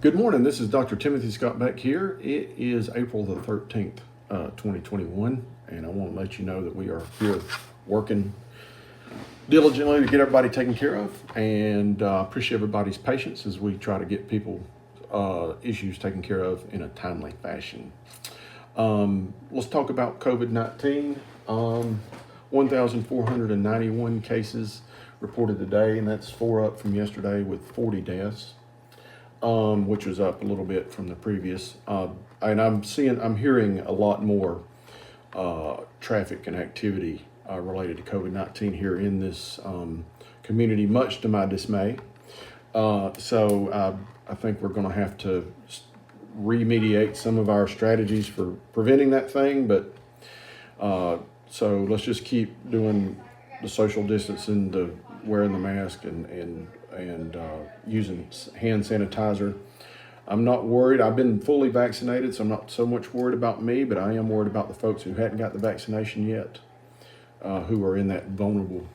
Good morning. This is Dr. Timothy Scott Beck here. It is April the 13th, 2021, and I want to let you know that we are here working diligently to get everybody taken care of, and appreciate everybody's patience as we try to get people issues taken care of in a timely fashion. Let's talk about COVID-19. 1,491 cases reported today, and that's 4 up from yesterday with 40 deaths. Which was up a little bit from the previous. And I'm hearing a lot more traffic and activity related to COVID-19 here in this community, much to my dismay. So I think we're going to have to remediate some of our strategies for preventing that thing. But so let's just keep doing the social distancing, the wearing the mask, and using hand sanitizer. I'm not worried. I've been fully vaccinated, so I'm not so much worried about me, but I am worried about the folks who hadn't got the vaccination yet, who are in that vulnerable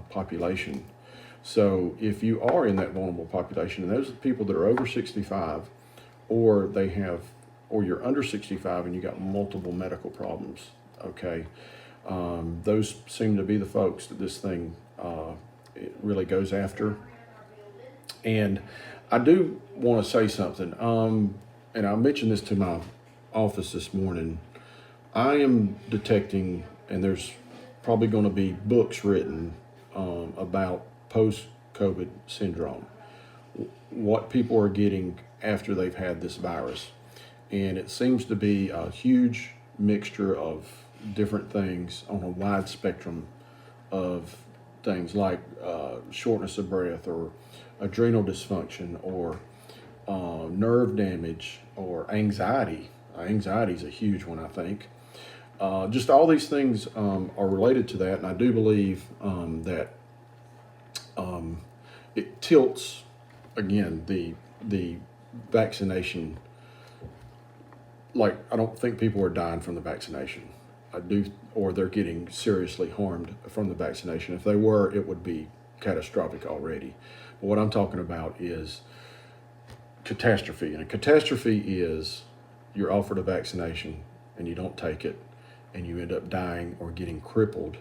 population. So if you are in that vulnerable population, and those are the people that are over 65, or you're under 65 and you got multiple medical problems, okay, those seem to be the folks that this thing it really goes after. And I do want to say something, and I mentioned this to my office this morning. I am detecting, and there's probably going to be books written about post-COVID syndrome, what people are getting after they've had this virus. And it seems to be a huge mixture of different things on a wide spectrum of things like shortness of breath, or adrenal dysfunction, or nerve damage, or anxiety. Anxiety is a huge one, I think. Just all these things are related to that, and I do believe that it tilts again the vaccination. Like, I don't think people are dying from the vaccination. I do, or they're getting seriously harmed from the vaccination. If they were, it would be catastrophic already. But what I'm talking about is catastrophe. And a catastrophe is you're offered a vaccination and you don't take it, and you end up dying or getting crippled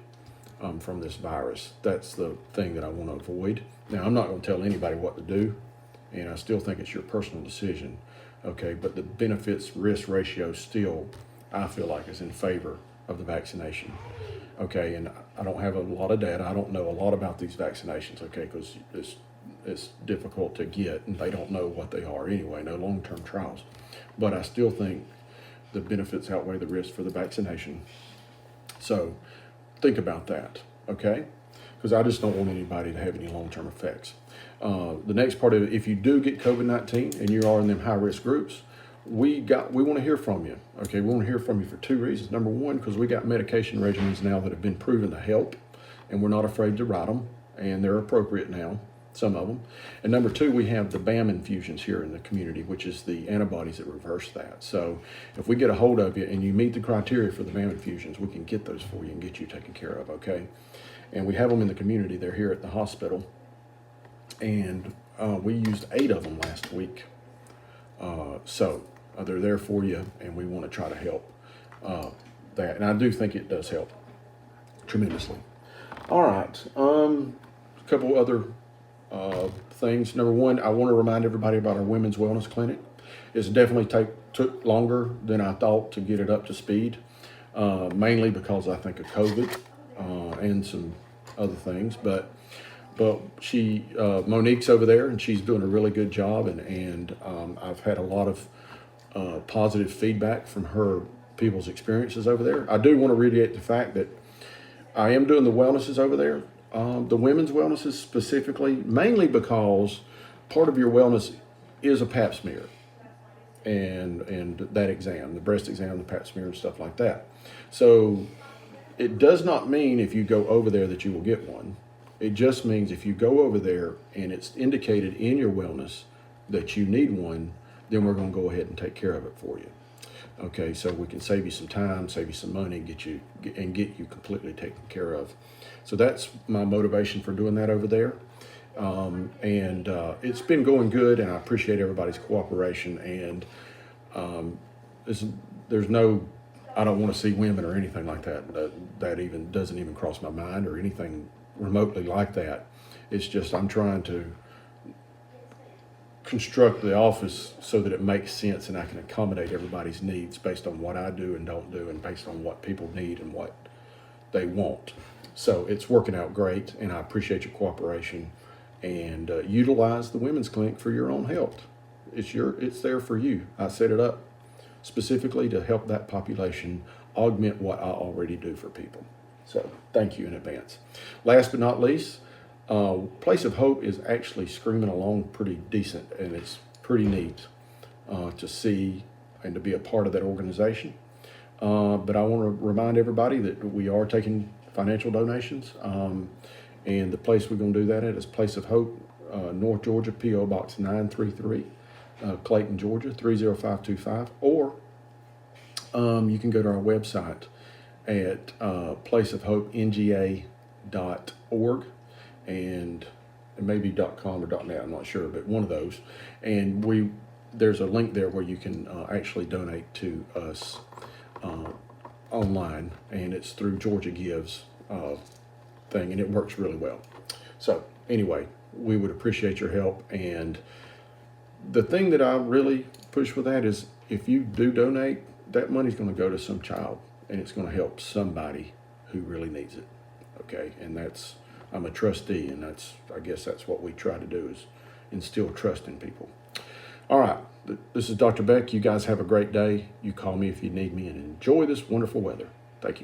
from this virus. That's the thing that I want to avoid. Now, I'm not going to tell anybody what to do, and I still think it's your personal decision. Okay, but the benefits risk ratio still, I feel like, is in favor of the vaccination. Okay, and I don't have a lot of data. I don't know a lot about these vaccinations, okay, because it's difficult to get, and they don't know what they are anyway, no long-term trials. But I still think the benefits outweigh the risk for the vaccination. So think about that, okay? Because I just don't want anybody to have any long-term effects. The next part of it, if you do get COVID-19 and you are in them high-risk groups, we want to hear from you. Okay, we want to hear from you for two reasons. Number one, because we got medication regimens now that have been proven to help, and we're not afraid to write them, and they're appropriate now, some of them. And number two, we have the BAM infusions here in the community, which is the antibodies that reverse that. So if we get a hold of you and you meet the criteria for the BAM infusions, we can get those for you and get you taken care of, okay? And we have them in the community. They're here at the hospital, and we used 8 of them last week. So they're there for you, and we want to try to help that. And I do think it does help tremendously. All right, a couple other things. Number one, I want to remind everybody about our women's wellness clinic. It's definitely took longer than I thought to get it up to speed, mainly because I think of COVID and some other things. But Monique's over there, and she's doing a really good job, and I've had a lot of positive feedback from her people's experiences over there. I do want to reiterate the fact that I am doing the wellnesses over there, the women's wellnesses specifically, mainly because part of your wellness is a pap smear and that exam, the breast exam, the pap smear, and stuff like that. So it does not mean if you go over there that you will get one. It just means if you go over there and it's indicated in your wellness that you need one, then we're going to go ahead and take care of it for you. Okay, so we can save you some time, save you some money, get you completely taken care of. So that's my motivation for doing that over there. It's been going good, and I appreciate everybody's cooperation. And this, there's no, I don't want to see women or anything like that. That even doesn't even cross my mind or anything remotely like that. It's just I'm trying to construct the office so that it makes sense and I can accommodate everybody's needs based on what I do and don't do and based on what people need and what they want. So it's working out great, and I appreciate your cooperation. And utilize the women's clinic for your own health. It's there for you. I set it up specifically to help that population augment what I already do for people. So thank you in advance. Last but not least, Place of Hope is actually screaming along pretty decent, and it's pretty neat to see and to be a part of that organization. But I want to remind everybody that we are taking financial donations, and the place we're going to do that at is Place of Hope, North Georgia, P.O. Box 933, Clayton, Georgia 30525, or you can go to our website at placeofhopenga.org, and it may be .com or .net, I'm not sure, but one of those. And there's a link there where you can actually donate to us online, and it's through Georgia Gives thing, and it works really well. So anyway, we would appreciate your help. And the thing that I really push for that is if you do donate, that money's going to go to some child, and it's going to help somebody who really needs it. Okay, and I'm a trustee, and I guess that's what we try to do, is instill trust in people. All right, this is Dr. Beck. You guys have a great day. You call me if you need me, and enjoy this wonderful weather. Thank you.